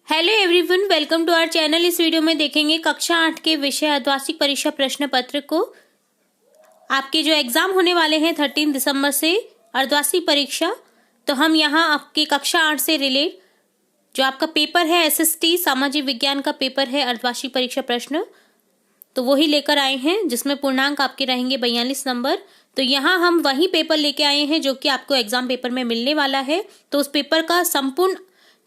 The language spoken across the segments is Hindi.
Hello everyone, welcome to our channel. इस वीडियो में देखेंगे कक्षा 8 के विषय अर्धवार्षिक परीक्षा प्रश्न पत्र को। आपके जो एग्जाम होने वाले हैं 13 दिसंबर से अर्धवार्षिक परीक्षा, तो हम यहाँ आपके कक्षा 8 से रिलेट जो आपका पेपर है एसएसटी सामाजिक विज्ञान का पेपर है अर्धवार्षिक परीक्षा प्रश्न, तो वही लेकर आए हैं जिसमें पूर्णांक आपके रहेंगे 42 नंबर। तो यहाँ हम वही पेपर लेके आए हैं जो कि आपको एग्जाम पेपर में मिलने वाला है। तो उस पेपर का संपूर्ण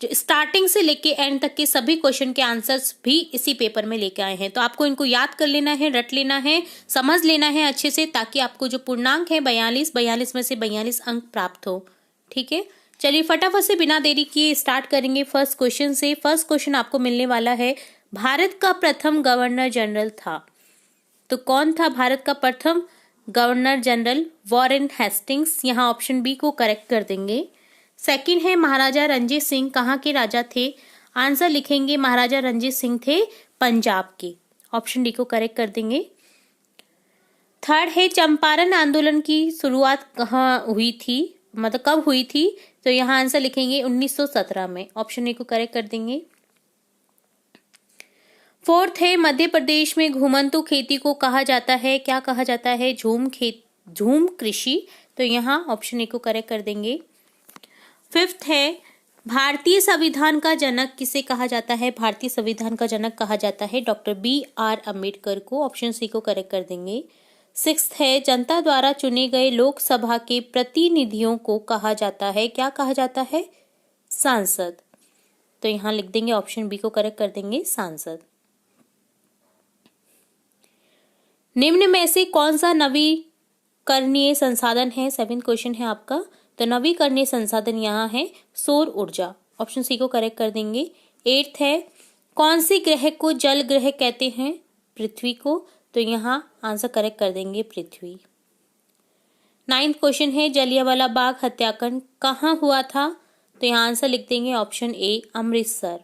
जो स्टार्टिंग से लेके एंड तक के सभी क्वेश्चन के आंसर्स भी इसी पेपर में लेके आए हैं। तो आपको इनको याद कर लेना है, रट लेना है, समझ लेना है अच्छे से, ताकि आपको जो पूर्णांक है 42 में से 42 अंक प्राप्त हो। ठीक है, चलिए फटाफट से बिना देरी किए स्टार्ट करेंगे फर्स्ट क्वेश्चन से। फर्स्ट क्वेश्चन आपको मिलने वाला है, भारत का प्रथम गवर्नर जनरल था। तो कौन था भारत का प्रथम गवर्नर जनरल? Warren Hastings. यहाँ ऑप्शन बी को करेक्ट कर देंगे। सेकंड है, महाराजा रणजीत सिंह कहाँ के राजा थे? आंसर लिखेंगे महाराजा रणजीत सिंह थे पंजाब के। ऑप्शन डी को करेक्ट कर देंगे। थर्ड है, चंपारण आंदोलन की शुरुआत कहाँ हुई थी, मतलब कब हुई थी? तो यहाँ आंसर लिखेंगे 1917 में। ऑप्शन ए को करेक्ट कर देंगे। फोर्थ है, मध्य प्रदेश में घुमंतु खेती को कहा जाता है, क्या कहा जाता है? झूम कृषि। तो यहाँ ऑप्शन ए को करेक्ट कर देंगे। फिफ्थ है, भारतीय संविधान का जनक किसे कहा जाता है? भारतीय संविधान का जनक कहा जाता है डॉक्टर BR अम्बेडकर को। ऑप्शन सी को करेक्ट कर देंगे। सिक्स्थ है, जनता द्वारा चुने गए लोकसभा के प्रतिनिधियों को कहा जाता है, क्या कहा जाता है? सांसद। तो यहाँ लिख देंगे ऑप्शन बी को करेक्ट कर देंगे, सांसद। निम्न में से कौन सा नवीकरणीय संसाधन है? 7th क्वेश्चन है आपका। तो नवीकरणीय संसाधन यहाँ है सौर ऊर्जा। ऑप्शन सी को करेक्ट कर देंगे। 8th है, कौन सी ग्रह को जल ग्रह कहते हैं? पृथ्वी को। तो यहाँ आंसर करेक्ट कर देंगे, पृथ्वी। 9th क्वेश्चन है, जलियांवाला बाग हत्याकांड कहाँ हुआ था? तो यहाँ आंसर लिख देंगे ऑप्शन ए, अमृतसर।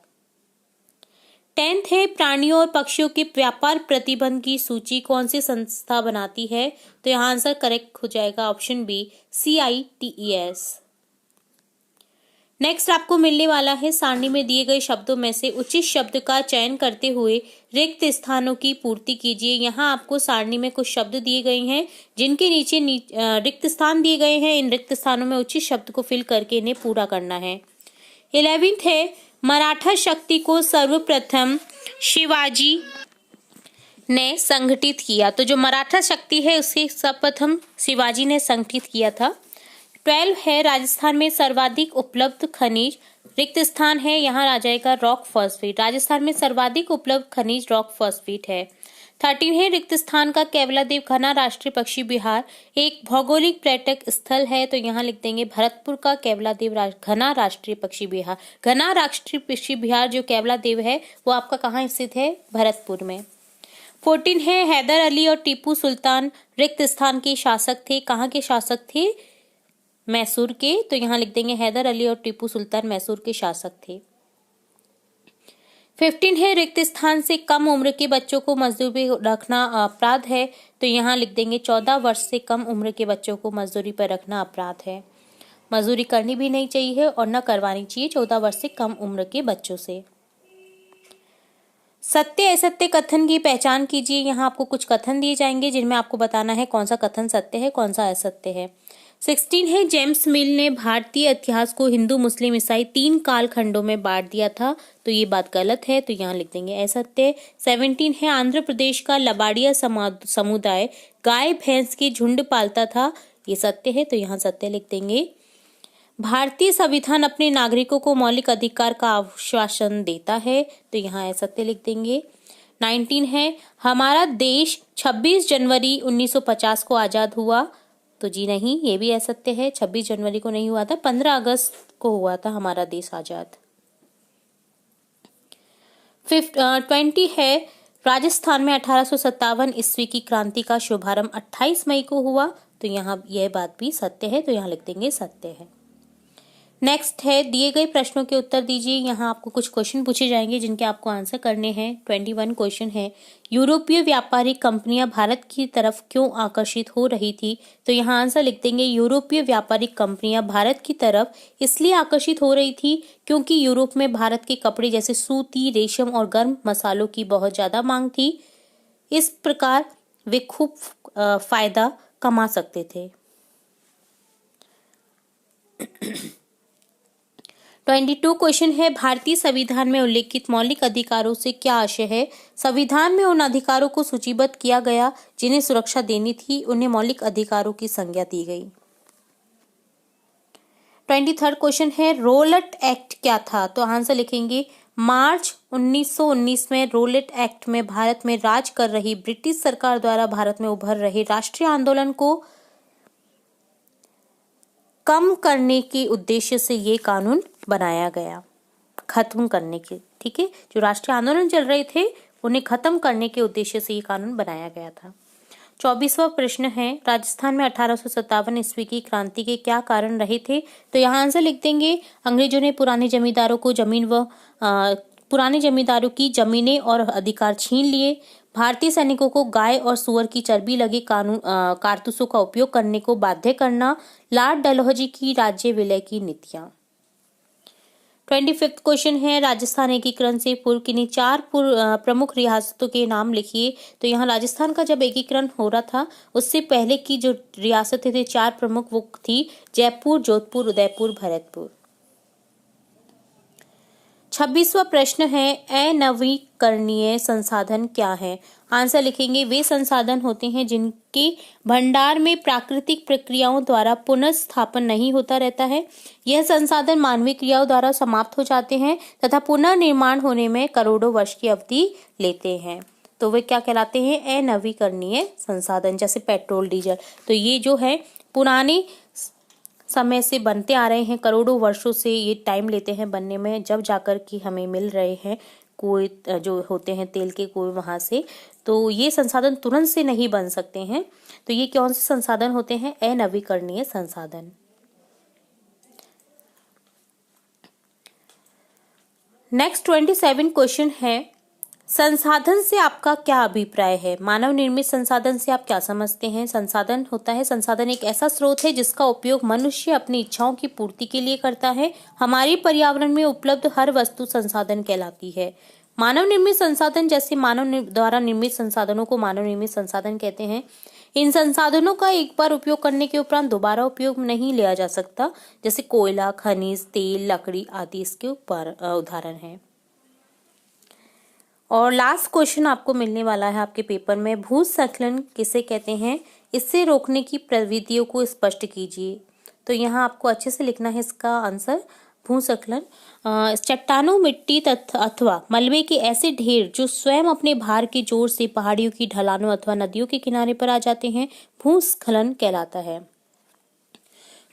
10th है, प्राणियों और पक्षियों के व्यापार प्रतिबंध की सूची कौन सी संस्था बनाती है? तो यहाँ आंसर करेक्ट हो जाएगा ऑप्शन बी, CITES। नेक्स्ट आपको मिलने वाला है, सारणी में दिए गए शब्दों में से उचित शब्द का चयन करते हुए रिक्त स्थानों की पूर्ति कीजिए। यहाँ आपको सारणी में कुछ शब्द दिए गए हैं जिनके नीचे रिक्त स्थान दिए गए हैं। इन रिक्त स्थानों में उचित शब्द को फिल करके इन्हें पूरा करना है। 11th है, मराठा शक्ति को सर्वप्रथम शिवाजी ने संगठित किया। तो जो मराठा शक्ति है उसे सर्वप्रथम शिवाजी ने संगठित किया था। 12 है, राजस्थान में सर्वाधिक उपलब्ध खनिज रिक्त स्थान है, यहाँ आ जाएगा रॉक फॉस्फेट। राजस्थान में सर्वाधिक उपलब्ध खनिज रॉक फॉस्फेट है। 13 है, रिक्त स्थान का केवलादेव घना राष्ट्रीय पक्षी विहार एक भौगोलिक पर्यटक स्थल है। तो यहाँ लिख देंगे भरतपुर का केवलादेव घना राष्ट्रीय पक्षी विहार। घना राष्ट्रीय पक्षी विहार जो केवलादेव है वो आपका कहाँ स्थित है? भरतपुर में। 14 है, हैदर अली और टीपू सुल्तान रिक्त स्थान के शासक थे, कहाँ के शासक थे? मैसूर के। तो यहाँ लिख देंगे हैदर अली और टीपू सुल्तान मैसूर के शासक थे। 15 है, रिक्त स्थान से कम उम्र के बच्चों को मजदूरी पर रखना अपराध है। तो यहाँ लिख देंगे 14 वर्ष से कम उम्र के बच्चों को मजदूरी पर रखना अपराध है। मजदूरी करनी भी नहीं चाहिए और न करवानी चाहिए 14 वर्ष से कम उम्र के बच्चों से। सत्य असत्य कथन की पहचान कीजिए। यहाँ आपको कुछ कथन दिए जाएंगे जिनमें आपको बताना है कौन सा कथन सत्य है, कौन सा असत्य है। 16 है, जेम्स मिल ने भारतीय इतिहास को हिंदू मुस्लिम ईसाई 3 कालखंडों में बांट दिया था। तो ये बात गलत है, तो यहाँ लिख देंगे असत्य। 17 है, आंध्र प्रदेश का लबाड़िया समुदाय गाय भैंस के झुंड पालता था, ये सत्य है, तो यहाँ सत्य लिख देंगे। भारतीय संविधान अपने नागरिकों को मौलिक अधिकार का आश्वासन देता है, तो यहाँ असत्य लिख देंगे। 19 है, हमारा देश 26 जनवरी 1950 को आजाद हुआ। तो जी नहीं, ये भी असत्य है, 26 जनवरी को नहीं हुआ था, 15 अगस्त को हुआ था हमारा देश आजाद। 20 है, राजस्थान में 1857 ईस्वी की क्रांति का शुभारंभ 28 मई को हुआ। तो यहाँ यह बात भी सत्य है, तो यहाँ लिख देंगे सत्य है। नेक्स्ट है दिए गए प्रश्नों के उत्तर दीजिए। यहाँ आपको कुछ क्वेश्चन पूछे जाएंगे जिनके आपको आंसर करने हैं। 21 क्वेश्चन है। यूरोपीय व्यापारिक कंपनियां भारत की तरफ क्यों आकर्षित हो रही थी? तो यहाँ आंसर लिख देंगे यूरोपीय व्यापारिक कंपनियां भारत की तरफ इसलिए आकर्षित हो रही थी क्योंकि यूरोप में भारत के कपड़े जैसे सूती, रेशम और गर्म मसालों की बहुत ज्यादा मांग थी। इस प्रकार वे खूब फायदा कमा सकते थे। 22 क्वेश्चन है। भारतीय संविधान में उल्लेखित मौलिक अधिकारों से क्या आशय है? संविधान में उन अधिकारों को सूचीबद्ध किया गया जिन्हें सुरक्षा देनी थी, उन्हें मौलिक अधिकारों की संज्ञा दी गई। 23 क्वेश्चन है। रोलेट एक्ट क्या था? तो आंसर लिखेंगे मार्च 1919 में रोलेट एक्ट में भारत में राज कर रही ब्रिटिश सरकार द्वारा भारत में उभर रहे राष्ट्रीय आंदोलन को कम करने के उद्देश्य से ये कानून बनाया गया, खत्म करने के, ठीक है, जो राष्ट्रीय आंदोलन चल रहे थे उन्हें खत्म करने के उद्देश्य से ये कानून बनाया गया था। 24वां प्रश्न है। राजस्थान में 1857 ईस्वी की क्रांति के क्या कारण रहे थे? तो यहाँ आंसर लिख देंगे अंग्रेजों ने पुराने जमींदारों की जमीनें और अधिकार छीन लिए, भारतीय सैनिकों को गाय और सुअर की चर्बी लगे कारतूसों का उपयोग करने को बाध्य करना, लॉर्ड डलहौजी की राज्य विलय की नीतियां। 25 क्वेश्चन है। राजस्थान एकीकरण से पूर्व किन्हीं 4 प्रमुख रियासतों के नाम लिखिए। तो यहाँ राजस्थान का जब एकीकरण हो रहा था उससे पहले की जो रियासतें थे 4 प्रमुख, वो थी जयपुर, जोधपुर, उदयपुर, भरतपुर। 26वां प्रश्न है। अनवीकरणीय संसाधन क्या है? आंसर लिखेंगे वे संसाधन होते हैं जिनके भंडार में प्राकृतिक प्रक्रियाओं द्वारा पुनर्स्थापन नहीं होता रहता है। यह संसाधन मानवीय क्रियाओं द्वारा समाप्त हो जाते हैं तथा पुनर्निर्माण होने में करोड़ों वर्ष की अवधि लेते हैं। तो वे क्या कहलाते हैं? अनवीकरणीय संसाधन, जैसे पेट्रोल, डीजल। तो ये जो है पुराने समय से बनते आ रहे हैं, करोड़ों वर्षों से ये टाइम लेते हैं बनने में, जब जाकर कि हमें मिल रहे हैं कुएं जो होते हैं तेल के कुएं वहां से। तो ये संसाधन तुरंत से नहीं बन सकते हैं। तो ये कौन से संसाधन होते हैं? अनवीकरणीय संसाधन। नेक्स्ट 27 क्वेश्चन है। संसाधन से आपका क्या अभिप्राय है? मानव निर्मित संसाधन से आप क्या समझते हैं? संसाधन एक ऐसा स्रोत है जिसका उपयोग मनुष्य अपनी इच्छाओं की पूर्ति के लिए करता है। हमारे पर्यावरण में उपलब्ध हर वस्तु संसाधन कहलाती है। मानव निर्मित संसाधन, जैसे द्वारा निर्मित संसाधनों को मानव निर्मित संसाधन कहते हैं। इन संसाधनों का एक बार उपयोग करने के उपरांत दोबारा उपयोग नहीं लिया जा सकता, जैसे कोयला, खनिज, तेल, लकड़ी आदि इसके उदाहरण हैं। और लास्ट क्वेश्चन आपको मिलने वाला है आपके पेपर में। भूस्खलन किसे कहते हैं? इससे रोकने की प्रविधियों को स्पष्ट कीजिए। तो यहाँ आपको अच्छे से लिखना है इसका आंसर। भूस्खलन चट्टानों, मिट्टी अथवा मलबे के ऐसे ढेर जो स्वयं अपने भार के जोर से पहाड़ियों की ढलानों अथवा नदियों के किनारे पर आ जाते हैं, भूस्खलन कहलाता है।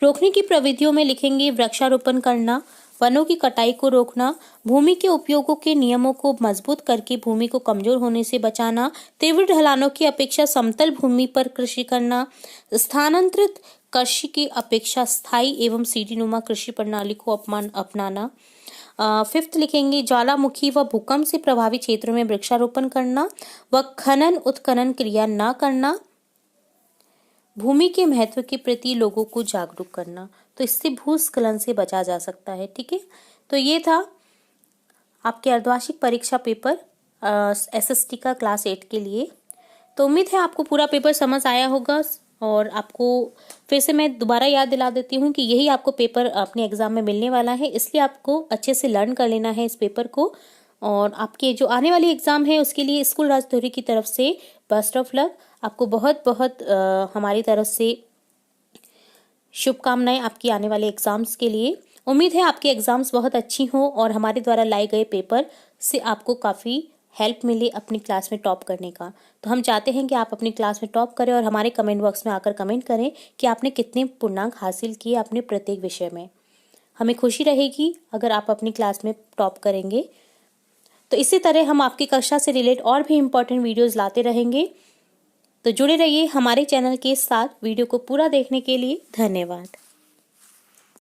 रोकने की प्रविधियों में लिखेंगे वृक्षारोपण करना, वनों की कटाई को रोकना, भूमि के उपयोगों के नियमों को मजबूत करके भूमि को कमजोर होने से बचाना, तीव्र ढलानों की अपेक्षा समतल भूमि पर कृषि करना, स्थानांतरित कृषि की अपेक्षा स्थायी एवं सीढ़ीनुमा कृषि प्रणाली को अपनाना। 5th लिखेंगे ज्वालामुखी व भूकंप से प्रभावित क्षेत्रों में वृक्षारोपण करना व खनन उत्खनन क्रिया न करना, भूमि के महत्व के प्रति लोगों को जागरूक करना। तो इससे भूस्खलन से बचा जा सकता है। ठीक है, तो ये था आपके अर्धवार्षिक परीक्षा पेपर SST का क्लास 8 के लिए। तो उम्मीद है आपको पूरा पेपर समझ आया होगा। और आपको फिर से मैं दोबारा याद दिला देती हूँ कि यही आपको पेपर अपने एग्जाम में मिलने वाला है, इसलिए आपको अच्छे से लर्न कर लेना है इस पेपर को। और आपके जो आने वाली एग्जाम है उसके लिए स्कूल राजधौरी की तरफ से बेस्ट ऑफ लक। आपको बहुत बहुत हमारी तरफ से शुभकामनाएं आपकी आने वाले एग्जाम्स के लिए। उम्मीद है आपके एग्जाम्स बहुत अच्छी हों और हमारे द्वारा लाए गए पेपर से आपको काफ़ी हेल्प मिले अपनी क्लास में टॉप करने का। तो हम चाहते हैं कि आप अपनी क्लास में टॉप करें और हमारे कमेंट बॉक्स में आकर कमेंट करें कि आपने कितने पूर्णांक हासिल किए अपने प्रत्येक विषय में। हमें खुशी रहेगी अगर आप अपनी क्लास में टॉप करेंगे। तो इसी तरह हम आपकी कक्षा से रिलेटेड और भी इम्पोर्टेंट वीडियोज़ लाते रहेंगे। तो जुड़े रहिए हमारे चैनल के साथ। वीडियो को पूरा देखने के लिए धन्यवाद।